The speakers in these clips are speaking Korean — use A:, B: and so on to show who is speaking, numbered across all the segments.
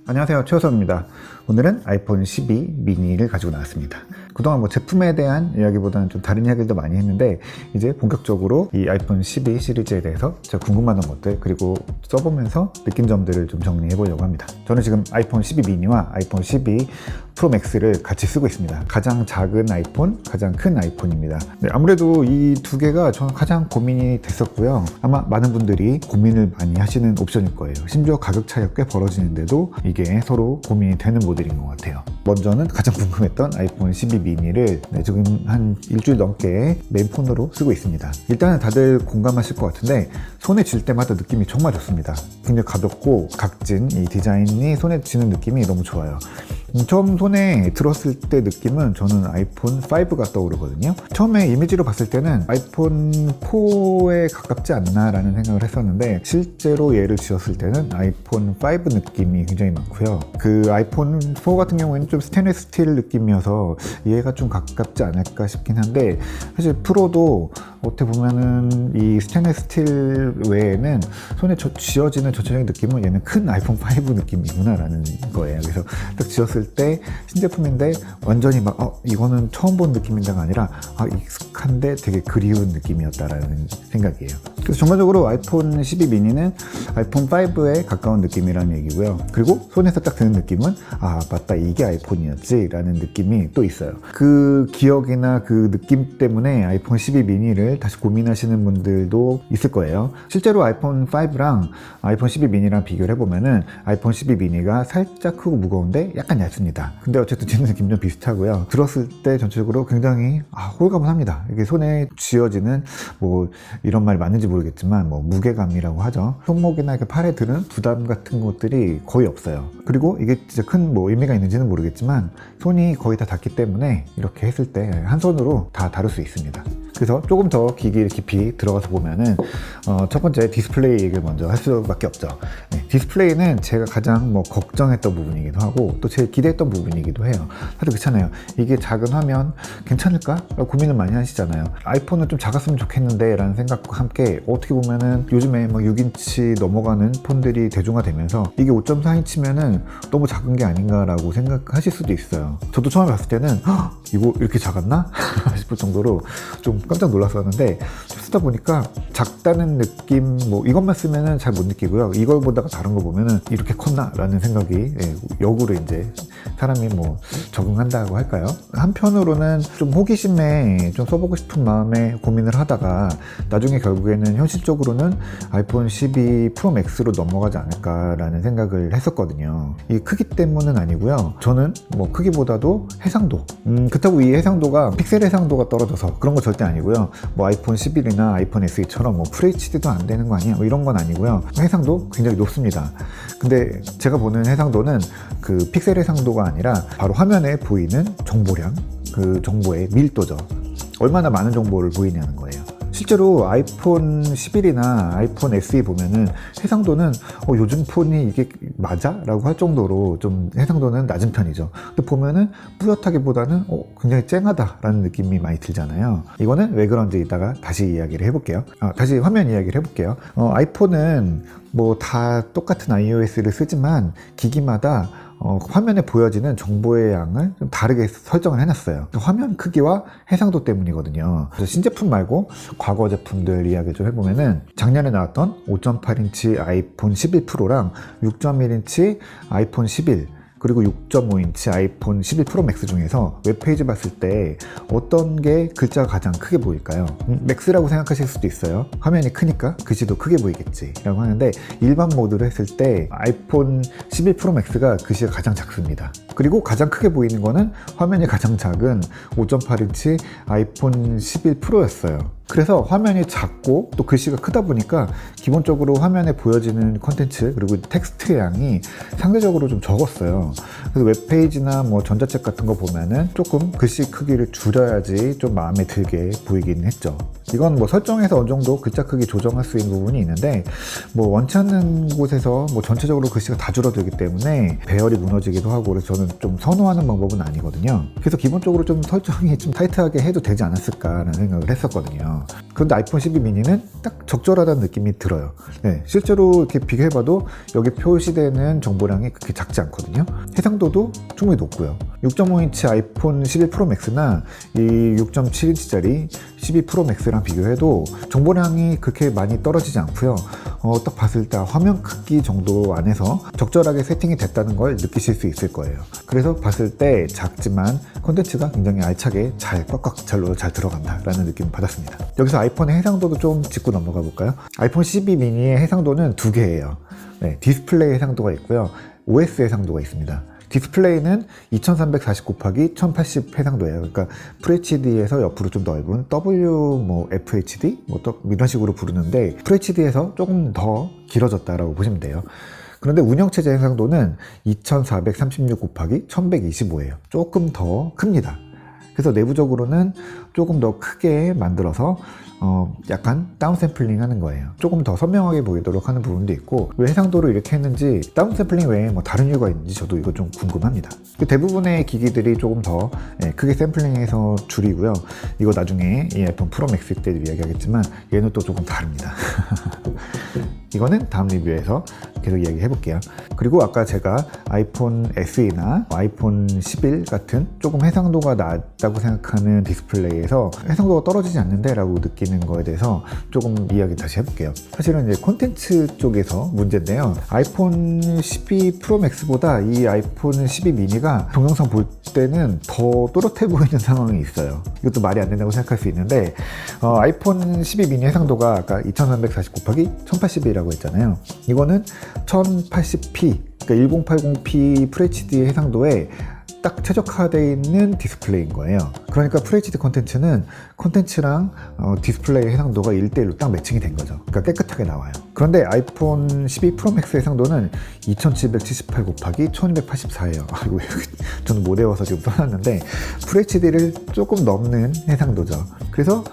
A: 안녕하세요, 최호섭입니다. 오늘은 아이폰 12 미니를 가지고 나왔습니다. 그동안 제품에 대한 이야기보다는 좀 다른 이야기들도 많이 했는데, 이제 본격적으로 이 아이폰 12 시리즈에 대해서 제가 궁금했던 것들, 그리고 써보면서 느낀 점들을 좀 정리해 보려고 합니다. 저는 지금 아이폰 12 미니와 아이폰 12 프로 맥스를 같이 쓰고 있습니다. 가장 작은 아이폰, 가장 큰 아이폰입니다. 네, 아무래도 이 두 개가 저는 가장 고민이 됐었고요. 아마 많은 분들이 고민을 많이 하시는 옵션일 거예요. 심지어 가격 차이가 꽤 벌어지는데도 이게 서로 고민이 되는 모델인 것 같아요. 먼저는 가장 궁금했던 아이폰 12 미니를 지금 한 일주일 넘게 메인폰으로 쓰고 있습니다. 일단은 다들 공감하실 것 같은데, 손에 쥘 때마다 느낌이 정말 좋습니다. 굉장히 가볍고 각진 이 디자인이 손에 쥐는 느낌이 너무 좋아요. 처음 손에 들었을 때 느낌은 저는 아이폰 5가 떠오르거든요. 처음에 이미지로 봤을 때는 아이폰 4에 가깝지 않나 라는 생각을 했었는데, 실제로 얘를 쥐었을 때는 아이폰 5 느낌이 굉장히 많고요. 그 아이폰 4 같은 경우에는 좀 스테인리스 스틸 느낌이어서 얘가 좀 가깝지 않을까 싶긴 한데, 사실 프로도 어떻게 보면은 이 스테인리스 스틸 외에는 손에 쥐어지는 전체적인 느낌은 얘는 큰 아이폰 5 느낌이구나 라는 거예요. 그래서 딱 쥐었을 때 신제품인데 완전히 이거는 처음 본 느낌인데가 아니라 익숙한데 되게 그리운 느낌이었다라는 생각이에요. 그래서 전반적으로 아이폰 12 미니는 아이폰 5에 가까운 느낌이라는 얘기고요. 그리고 손에서 딱 드는 느낌은 맞다, 이게 아이폰이었지 라는 느낌이 또 있어요. 그 기억이나 그 느낌 때문에 아이폰 12 미니를 다시 고민하시는 분들도 있을 거예요. 실제로 아이폰 5랑 아이폰 12 미니랑 비교를 해보면은 아이폰 12 미니가 살짝 크고 무거운데 약간 얇습니다. 근데 어쨌든 제 느낌 좀 비슷하고요. 들었을 때 전체적으로 굉장히 홀가분합니다. 이게 손에 쥐어지는 이런 말이 맞는지 모르겠지만 무게감이라고 하죠. 손목이나 이렇게 팔에 드는 부담 같은 것들이 거의 없어요. 그리고 이게 진짜 큰 의미가 있는지는 모르겠지만 손이 거의 다 닿기 때문에 이렇게 했을 때 한 손으로 다 다룰 수 있습니다. 그래서 조금 더 깊이 들어가서 보면은 첫 번째 디스플레이 얘기를 먼저 할 수밖에 없죠. 네, 디스플레이는 제가 가장 걱정했던 부분이기도 하고 또 제일 기대했던 부분이기도 해요. 다들 그렇잖아요. 이게 작은 화면 괜찮을까? 고민을 많이 하시잖아요. 아이폰은 좀 작았으면 좋겠는데 라는 생각과 함께 어떻게 보면은 요즘에 6인치 넘어가는 폰들이 대중화되면서 이게 5.4인치면은 너무 작은 게 아닌가 라고 생각하실 수도 있어요. 저도 처음에 봤을 때는 이거 이렇게 작았나? 싶을 정도로 좀 깜짝 놀랐었는데, 쓰다 보니까 작다는 느낌, 이것만 쓰면은 잘 못 느끼고요. 이걸 보다가 다른 거 보면은 이렇게 컸나? 라는 생각이 역으로 이제 사람이 적응한다고 할까요? 한편으로는 좀 호기심에 좀 써보고 싶은 마음에 고민을 하다가 나중에 결국에는 현실적으로는 아이폰 12 프로 맥스로 넘어가지 않을까라는 생각을 했었거든요. 이 크기 때문은 아니고요. 저는 크기보다도 해상도, 그렇다고 이 해상도가 픽셀 해상도가 떨어져서 그런 거 절대 아니고요. 아이폰 11이나 아이폰 SE처럼 FHD도 안 되는 거 아니야? 이런 건 아니고요. 해상도 굉장히 높습니다. 근데 제가 보는 해상도는 그 픽셀 해상도가 아니라 바로 화면에 보이는 정보량, 그 정보의 밀도죠. 얼마나 많은 정보를 보이냐는 거예요. 실제로 아이폰 11이나 아이폰 SE 보면은 해상도는 요즘 폰이 이게 맞아? 라고 할 정도로 좀 해상도는 낮은 편이죠. 근데 보면은 뿌옇다기보다는 굉장히 쨍하다 라는 느낌이 많이 들잖아요. 이거는 왜 그런지 이따가 다시 이야기를 해볼게요. 다시 화면 이야기를 해볼게요. 아이폰은 다 똑같은 iOS를 쓰지만 기기마다 화면에 보여지는 정보의 양을 좀 다르게 설정을 해놨어요. 화면 크기와 해상도 때문이거든요. 그래서 신제품 말고 과거 제품들 이야기 좀 해보면은 작년에 나왔던 5.8인치 아이폰 11 프로랑 6.1인치 아이폰 11 그리고 6.5인치 아이폰 11 프로 맥스 중에서 웹페이지 봤을 때 어떤 게 글자가 가장 크게 보일까요? 맥스라고 생각하실 수도 있어요. 화면이 크니까 글씨도 크게 보이겠지 라고 하는데, 일반 모드로 했을 때 아이폰 11 프로 맥스가 글씨가 가장 작습니다. 그리고 가장 크게 보이는 거는 화면이 가장 작은 5.8인치 아이폰 11 프로였어요. 그래서 화면이 작고 또 글씨가 크다 보니까 기본적으로 화면에 보여지는 컨텐츠 그리고 텍스트 양이 상대적으로 좀 적었어요. 그래서 웹페이지나 전자책 같은 거 보면은 조금 글씨 크기를 줄여야지 좀 마음에 들게 보이긴 했죠. 이건 뭐 설정에서 어느 정도 글자 크기 조정할 수 있는 부분이 있는데 뭐 원치 않는 곳에서 뭐 전체적으로 글씨가 다 줄어들기 때문에 배열이 무너지기도 하고, 그래서 저는 좀 선호하는 방법은 아니거든요. 그래서 기본적으로 좀 설정이 좀 타이트하게 해도 되지 않았을까라는 생각을 했었거든요. 그런데 아이폰 12 미니는 딱 적절하다는 느낌이 들어요. 네, 실제로 이렇게 비교해봐도 여기 표시되는 정보량이 그렇게 작지 않거든요. 해상도도 충분히 높고요. 6.5인치 아이폰 11 프로 맥스나 이 6.7인치짜리 12 프로 맥스랑 비교해도 정보량이 그렇게 많이 떨어지지 않고요. 딱 봤을 때 화면 크기 정도 안에서 적절하게 세팅이 됐다는 걸 느끼실 수 있을 거예요. 그래서 봤을 때 작지만 콘텐츠가 굉장히 알차게 잘 꽉꽉 잘 들어간다 라는 느낌을 받았습니다. 여기서 아이폰의 해상도도 좀 짚고 넘어가 볼까요? 아이폰 12 미니의 해상도는 두 개예요. 네, 디스플레이 해상도가 있고요, OS 해상도가 있습니다. 디스플레이는 2340 곱하기 1080 해상도예요. 그러니까 FHD에서 옆으로 좀 넓은 FHD 이런 식으로 부르는데, FHD에서 조금 더 길어졌다라고 보시면 돼요. 그런데 운영체제 해상도는 2436 곱하기 1125예요. 조금 더 큽니다. 그래서 내부적으로는 조금 더 크게 만들어서 약간 다운샘플링 하는 거예요. 조금 더 선명하게 보이도록 하는 부분도 있고, 왜 해상도를 이렇게 했는지, 다운샘플링 외에 뭐 다른 이유가 있는지 저도 이거 좀 궁금합니다. 대부분의 기기들이 조금 더 크게 샘플링해서 줄이고요. 이거 나중에 이 아이폰 프로 맥스 때도 이야기하겠지만 얘는 또 조금 다릅니다. 이거는 다음 리뷰에서 계속 이야기해 볼게요. 그리고 아까 제가 아이폰 SE나 아이폰 11 같은 조금 해상도가 낮다고 생각하는 디스플레이에서 해상도가 떨어지지 않는데 라고 느끼는 거에 대해서 조금 이야기 다시 해볼게요. 사실은 이제 콘텐츠 쪽에서 문제인데요. 아이폰 12 프로 맥스보다 이 아이폰 12 미니가 동영상 볼 때는 더 또렷해 보이는 상황이 있어요. 이것도 말이 안 된다고 생각할 수 있는데, 아이폰 12 미니 해상도가 아까 2340 곱하기 1080이라고 했잖아요. 이거는 1080p, 그러니까 1080p FHD 해상도에 딱 최적화되어 있는 디스플레이인 거예요. 그러니까 FHD 콘텐츠랑 디스플레이 해상도가 1대1로 딱 매칭이 된 거죠. 그러니까 깨끗하게 나와요. 그런데 아이폰 12 프로 맥스 해상도는 2778 곱하기 1284예요. 아이고, 저는 못 외워서 지금 써놨는데 FHD를 조금 넘는 해상도죠. 그래서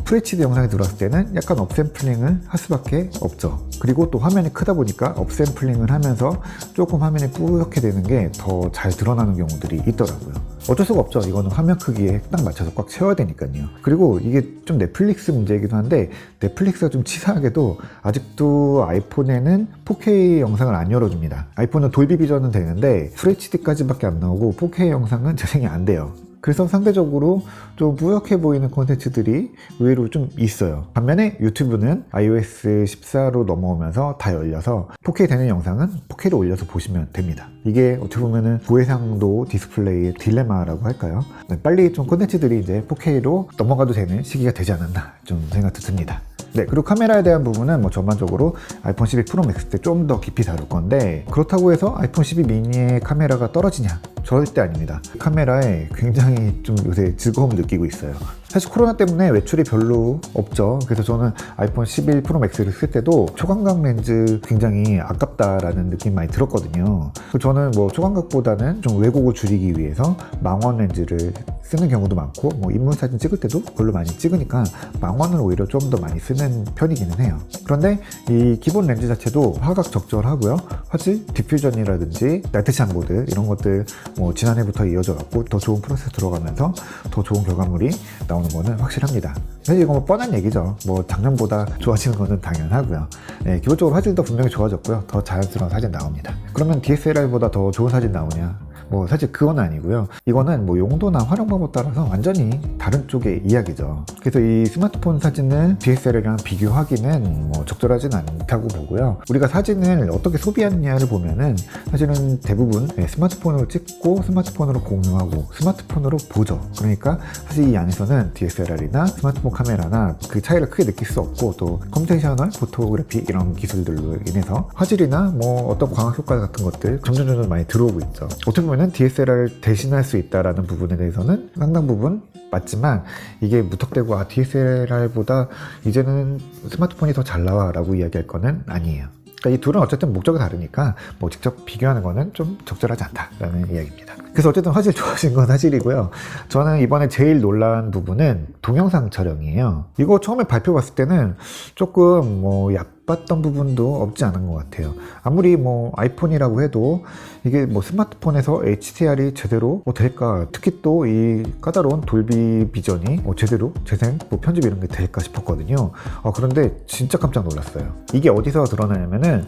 A: FHD 영상이 들어왔을 때는 약간 업샘플링을 할 수밖에 없죠. 그리고 또 화면이 크다 보니까 업샘플링을 하면서 조금 화면이 뿌옇게 되는 게 더 잘 드러나는 경우들이 있더라고요. 어쩔 수가 없죠. 이거는 화면 크기에 딱 맞춰서 꽉 채워야 되니까요. 그리고 이게 좀 넷플릭스 문제이기도 한데, 넷플릭스가 좀 치사하게도 아직도 아이폰에는 4K 영상을 안 열어줍니다. 아이폰은 돌비 비전은 되는데 FHD까지밖에 안 나오고 4K 영상은 재생이 안 돼요. 그래서 상대적으로 좀 뿌옇게 보이는 콘텐츠들이 의외로 좀 있어요. 반면에 유튜브는 iOS 14로 넘어오면서 다 열려서 4K 되는 영상은 4K로 올려서 보시면 됩니다. 이게 어떻게 보면은 고해상도 디스플레이의 딜레마라고 할까요? 빨리 좀 콘텐츠들이 이제 4K로 넘어가도 되는 시기가 되지 않았나 좀 생각도 듭니다. 네, 그리고 카메라에 대한 부분은 뭐 전반적으로 아이폰 12 프로 맥스 때 좀 더 깊이 다룰 건데, 그렇다고 해서 아이폰 12 미니의 카메라가 떨어지냐? 절대 아닙니다. 카메라에 굉장히 좀 요새 즐거움을 느끼고 있어요. 사실 코로나 때문에 외출이 별로 없죠. 그래서 저는 아이폰 11 프로 맥스를 쓸 때도 초광각 렌즈 굉장히 아깝다라는 느낌 많이 들었거든요. 저는 뭐 초광각보다는 좀 왜곡을 줄이기 위해서 망원 렌즈를 쓰는 경우도 많고, 뭐 인물 사진 찍을 때도 그걸로 많이 찍으니까 망원을 오히려 좀 더 많이 쓰는 편이기는 해요. 그런데 이 기본 렌즈 자체도 화각 적절하고요. 화질 디퓨전이라든지 나이트샷 모드 이런 것들 뭐 지난해부터 이어져 갖고 더 좋은 프로세스 들어가면서 더 좋은 결과물이 나오는 거는 확실합니다. 사실 이거 뭐 뻔한 얘기죠. 뭐 작년보다 좋아지는 거는 당연하고요. 네, 기본적으로 화질도 분명히 좋아졌고요. 더 자연스러운 사진 나옵니다. 그러면 DSLR보다 더 좋은 사진 나오냐? 뭐 사실 그건 아니고요. 이거는 뭐 용도나 활용 방법 따라서 완전히 다른 쪽의 이야기죠. 그래서 이 스마트폰 사진을 DSLR이랑 비교하기는 뭐 적절하진 않다고 보고요. 우리가 사진을 어떻게 소비하느냐를 보면은 사실은 대부분 스마트폰으로 찍고 스마트폰으로 공유하고 스마트폰으로 보죠. 그러니까 사실 이 안에서는 DSLR이나 스마트폰 카메라나 그 차이를 크게 느낄 수 없고, 또 컴퓨테이셔널 포토그래피 이런 기술들로 인해서 화질이나 뭐 어떤 광학 효과 같은 것들 점점 많이 들어오고 있죠. 어떻게 보면 DSLR을 대신할 수 있다라는 부분에 대해서는 상당 부분 맞지만, 이게 무턱대고 DSLR보다 이제는 스마트폰이 더 잘 나와 라고 이야기할 거는 아니에요. 그러니까 이 둘은 어쨌든 목적이 다르니까 뭐 직접 비교하는 거는 좀 적절하지 않다라는 이야기입니다. 그래서 어쨌든 화질 좋아진 건 사실이고요. 저는 이번에 제일 놀란 부분은 동영상 촬영이에요. 이거 처음에 발표봤을 때는 조금 뭐 얕봤던 부분도 없지 않은 것 같아요. 아무리 뭐 아이폰이라고 해도 이게 뭐 스마트폰에서 HDR이 제대로 될까, 특히 또 이 까다로운 돌비 비전이 제대로 재생, 뭐 편집 이런 게 될까 싶었거든요. 그런데 진짜 깜짝 놀랐어요. 이게 어디서 드러나냐면은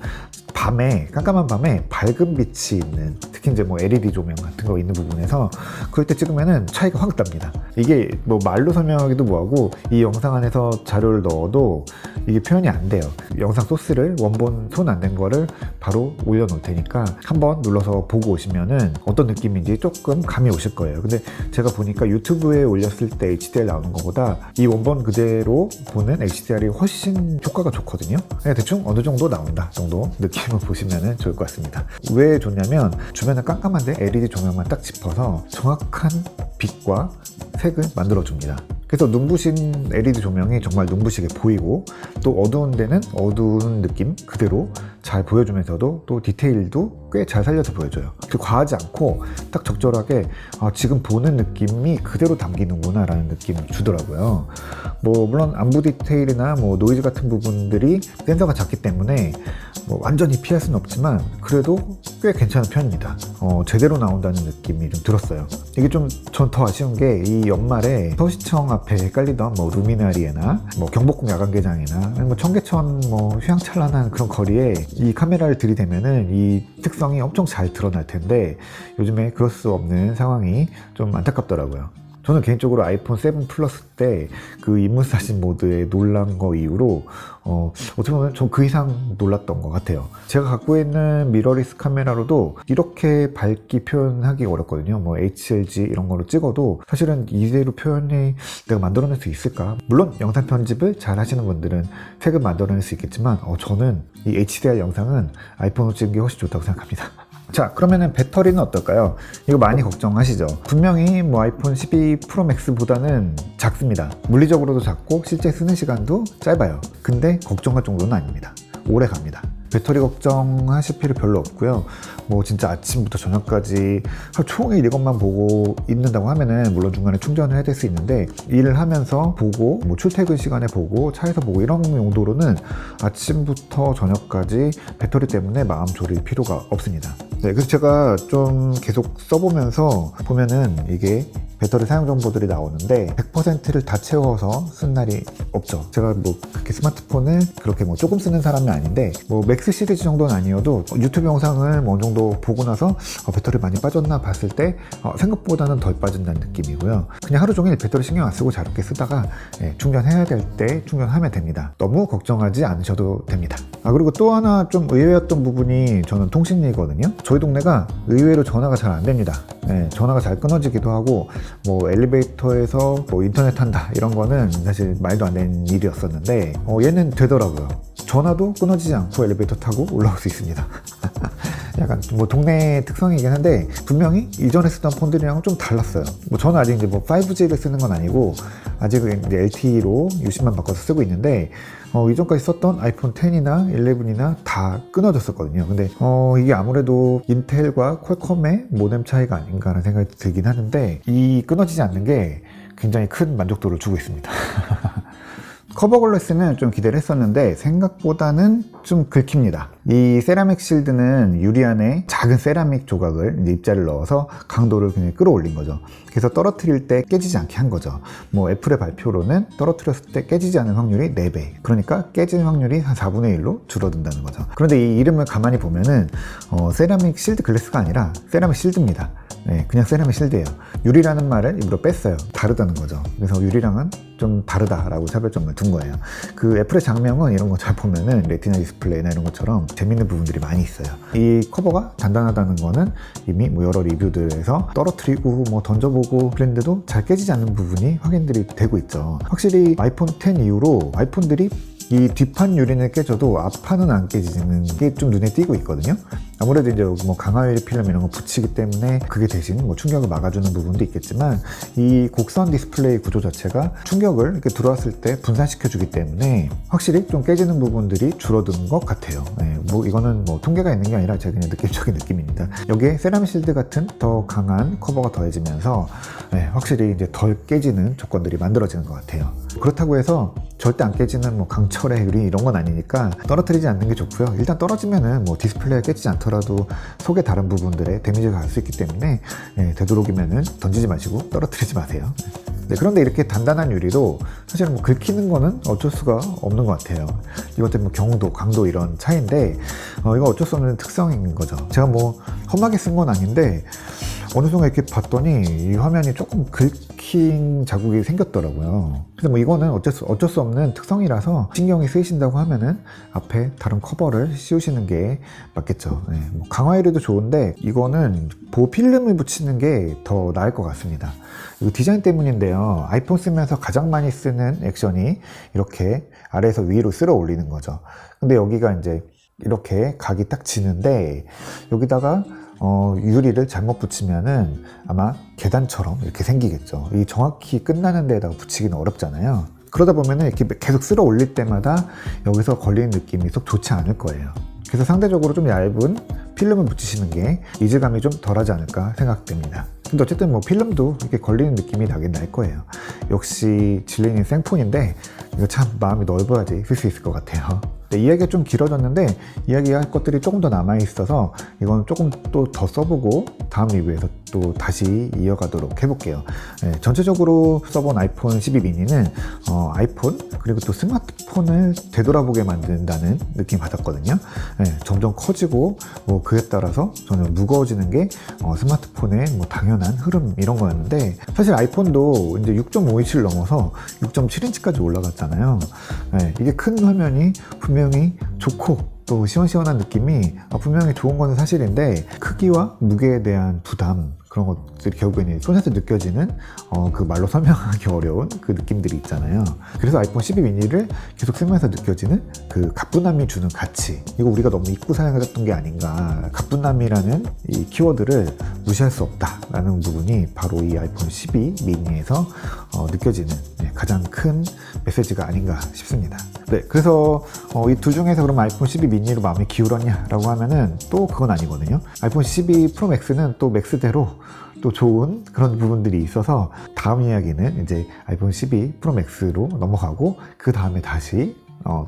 A: 밤에, 깜깜한 밤에 밝은 빛이 있는, 특히 이제 뭐 LED 조명 같은 거 있는 부분에서 그럴 때 찍으면은 차이가 확 납니다. 이게 뭐 말로 설명하기도 뭐하고, 이 영상 안에서 자료를 넣어도 이게 표현이 안 돼요. 영상 소스를 원본 손 안 댄 거를 바로 올려놓을 테니까 한번 눌러서 보고 오시면은 어떤 느낌인지 조금 감이 오실 거예요. 근데 제가 보니까 유튜브에 올렸을 때 HDR 나오는 것보다 이 원본 그대로 보는 HDR이 훨씬 효과가 좋거든요. 그냥 대충 어느 정도 나온다 정도 느낌을 보시면 좋을 것 같습니다. 왜 좋냐면 주변은 깜깜한데 LED 조명만 딱 짚어서 정확한 빛과 색을 만들어줍니다. 그래서 눈부신 LED 조명이 정말 눈부시게 보이고, 또 어두운 데는 어두운 느낌 그대로 잘 보여주면서도 또 디테일도 꽤 잘 살려서 보여줘요. 과하지 않고 딱 적절하게 지금 보는 느낌이 그대로 담기는구나 라는 느낌을 주더라고요. 뭐 물론 안부 디테일이나 뭐 노이즈 같은 부분들이 센서가 작기 때문에 뭐 완전히 피할 수는 없지만 그래도 꽤 괜찮은 편입니다. 제대로 나온다는 느낌이 좀 들었어요. 이게 좀 전 더 아쉬운 게 이 연말에 서시청 앞에 깔리던 뭐 루미나리에나 뭐 경복궁 야간개장이나 뭐 청계천 뭐 휘황찬란한 그런 거리에 이 카메라를 들이대면은 이 특성이 엄청 잘 드러날 텐데 요즘에 그럴 수 없는 상황이 좀 안타깝더라고요. 저는 개인적으로 아이폰 7 플러스 때 그 인물사진 모드에 놀란 거 이후로 어떻게 보면 좀 그 이상 놀랐던 것 같아요. 제가 갖고 있는 미러리스 카메라로도 이렇게 밝기 표현하기 어렵거든요. 뭐 HLG 이런 걸로 찍어도 사실은 이대로 표현이 내가 만들어낼 수 있을까? 물론 영상 편집을 잘 하시는 분들은 색을 만들어낼 수 있겠지만 저는 이 HDR 영상은 아이폰으로 찍는 게 훨씬 좋다고 생각합니다. 자, 그러면은 배터리는 어떨까요? 이거 많이 걱정하시죠? 분명히 뭐 아이폰 12 프로 맥스보다는 작습니다. 물리적으로도 작고 실제 쓰는 시간도 짧아요. 근데 걱정할 정도는 아닙니다. 오래 갑니다. 배터리 걱정하실 필요 별로 없고요. 뭐 진짜 아침부터 저녁까지 하루 종일 이것만 보고 있는다고 하면은 물론 중간에 충전을 해야 될 수 있는데, 일을 하면서 보고 뭐 출퇴근 시간에 보고 차에서 보고 이런 용도로는 아침부터 저녁까지 배터리 때문에 마음 졸일 필요가 없습니다. 네, 그래서 제가 좀 계속 써보면서 보면은 이게 배터리 사용 정보들이 나오는데 100%를 다 채워서 쓴 날이 없죠. 제가 뭐 그렇게 스마트폰을 그렇게 뭐 조금 쓰는 사람이 아닌데 뭐 맥스 시리즈 정도는 아니어도 유튜브 영상을 뭐 어느 정도 보고 나서 배터리 많이 빠졌나 봤을 때 생각보다는 덜 빠진다는 느낌이고요. 그냥 하루 종일 배터리 신경 안 쓰고 자유롭게 쓰다가 충전해야 될 때 충전하면 됩니다. 너무 걱정하지 않으셔도 됩니다. 그리고 또 하나 좀 의외였던 부분이 저는 통신이거든요. 저희 동네가 의외로 전화가 잘 안 됩니다. 전화가 잘 끊어지기도 하고 뭐 엘리베이터에서 뭐 인터넷 한다 이런 거는 사실 말도 안 되는 일이었었는데 얘는 되더라고요. 전화도 끊어지지 않고 엘리베이터 타고 올라올 수 있습니다. 약간 뭐 동네 특성이긴 한데 분명히 이전에 쓰던 폰들이랑은 좀 달랐어요. 뭐 저는 아직 이제 뭐 5G를 쓰는 건 아니고 아직은 이제 LTE로 유심만 바꿔서 쓰고 있는데 이전까지 썼던 아이폰 10이나 11이나 다 끊어졌었거든요. 근데 이게 아무래도 인텔과 퀄컴의 모뎀 차이가 아닌가라는 생각이 들긴 하는데 이 끊어지지 않는 게 굉장히 큰 만족도를 주고 있습니다. 커버 글래스는 좀 기대를 했었는데 생각보다는 좀 긁힙니다. 이 세라믹 실드는 유리 안에 작은 세라믹 조각을 이제 입자를 넣어서 강도를 그냥 끌어올린 거죠. 그래서 떨어뜨릴 때 깨지지 않게 한 거죠. 뭐 애플의 발표로는 떨어뜨렸을 때 깨지지 않는 확률이 4배. 그러니까 깨지는 확률이 한 4분의 1로 줄어든다는 거죠. 그런데 이 이름을 가만히 보면은 세라믹 실드 글래스가 아니라 세라믹 실드입니다. 그냥 세라믹 실드예요. 유리라는 말을 일부러 뺐어요. 다르다는 거죠. 그래서 유리랑은 좀 다르다라고 차별점을 둔 거예요. 그 애플의 장명은 이런 거 잘 보면은 레티나 디스플레이나 이런 것처럼 재밌는 부분들이 많이 있어요. 이 커버가 단단하다는 거는 이미 뭐 여러 리뷰들에서 떨어뜨리고 뭐 던져보고 그랬는데도 잘 깨지지 않는 부분이 확인들이 되고 있죠. 확실히 아이폰 10 이후로 아이폰들이 이 뒷판 유리는 깨져도 앞판은 안 깨지는 게 좀 눈에 띄고 있거든요. 아무래도 이제 여기 뭐 강화유리 필름 이런 거 붙이기 때문에 그게 대신 뭐 충격을 막아주는 부분도 있겠지만 이 곡선 디스플레이 구조 자체가 충격을 이렇게 들어왔을 때 분산시켜주기 때문에 확실히 좀 깨지는 부분들이 줄어드는 것 같아요. 네, 뭐 이거는 뭐 통계가 있는 게 아니라 제 그냥 느낌적인 느낌입니다. 여기에 세라믹실드 같은 더 강한 커버가 더해지면서 네, 확실히 이제 덜 깨지는 조건들이 만들어지는 것 같아요. 그렇다고 해서 절대 안 깨지는 뭐 강철의 유리 이런 건 아니니까 떨어뜨리지 않는 게 좋고요. 일단 떨어지면은 뭐 디스플레이가 깨지지 않더라도 속의 다른 부분들에 데미지가 갈 수 있기 때문에 되도록이면은 던지지 마시고 떨어뜨리지 마세요. 네, 그런데 이렇게 단단한 유리도 사실은 뭐 긁히는 거는 어쩔 수가 없는 것 같아요. 이것 때문에 경도, 강도 이런 차이인데 이거 어쩔 수 없는 특성인 거죠. 제가 뭐 험하게 쓴 건 아닌데 어느 순간 이렇게 봤더니 이 화면이 조금 긁힌 자국이 생겼더라고요. 그래서 뭐 이거는 어쩔 수 없는 특성이라서 신경이 쓰이신다고 하면은 앞에 다른 커버를 씌우시는 게 맞겠죠. 네, 뭐 강화유리도 좋은데 이거는 보호 필름을 붙이는 게 더 나을 것 같습니다. 이거 디자인 때문인데요. 아이폰 쓰면서 가장 많이 쓰는 액션이 이렇게 아래에서 위로 쓸어 올리는 거죠. 근데 여기가 이제 이렇게 각이 딱 지는데 여기다가 유리를 잘못 붙이면은 아마 계단처럼 이렇게 생기겠죠. 이 정확히 끝나는 데에다가 붙이기는 어렵잖아요. 그러다 보면은 이렇게 계속 쓸어 올릴 때마다 여기서 걸리는 느낌이 속 좋지 않을 거예요. 그래서 상대적으로 좀 얇은 필름을 붙이시는 게 이질감이 좀 덜하지 않을까 생각됩니다. 근데 어쨌든 뭐 필름도 이렇게 걸리는 느낌이 나긴 날 거예요. 역시 질린이 생폰인데 이거 참 마음이 넓어야지 쓸 수 있을 것 같아요. 네, 이야기가 좀 길어졌는데 이야기할 것들이 조금 더 남아있어서 이건 조금 또 더 써보고 다음 리뷰에서 또 다시 이어가도록 해볼게요. 네, 전체적으로 써본 아이폰 12 미니는 아이폰 그리고 또 스마트폰을 되돌아보게 만든다는 느낌 받았거든요. 네, 점점 커지고 뭐 그에 따라서 저는 무거워지는 게 스마트폰의 뭐 당연한 흐름 이런 거였는데 사실 아이폰도 이제 6.5인치를 넘어서 6.7인치까지 올라갔잖아요. 네, 이게 큰 화면이 분명히 좋고 또 시원시원한 느낌이 분명히 좋은 건 사실인데 크기와 무게에 대한 부담 그런 것들이 결국에는 손에서 느껴지는 그 말로 설명하기 어려운 그 느낌들이 있잖아요. 그래서 아이폰 12 미니를 계속 쓰면서 느껴지는 그 가뿐함이 주는 가치, 이거 우리가 너무 잊고 사용했던 게 아닌가. 가뿐함이라는 이 키워드를 무시할 수 없다라는 부분이 바로 이 아이폰 12 미니에서 느껴지는 가장 큰 메시지가 아닌가 싶습니다. 네, 그래서 이 둘 중에서 그럼 아이폰 12 미니로 마음이 기울었냐라고 하면은 또 그건 아니거든요. 아이폰 12 프로 맥스는 또 맥스대로 또 좋은 그런 부분들이 있어서 다음 이야기는 이제 아이폰 12 프로 맥스로 넘어가고 그 다음에 다시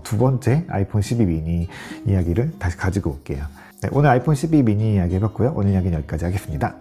A: 두 번째 아이폰 12 미니 이야기를 다시 가지고 올게요. 네, 오늘 아이폰 12 미니 이야기 해봤고요. 오늘 이야기는 여기까지 하겠습니다.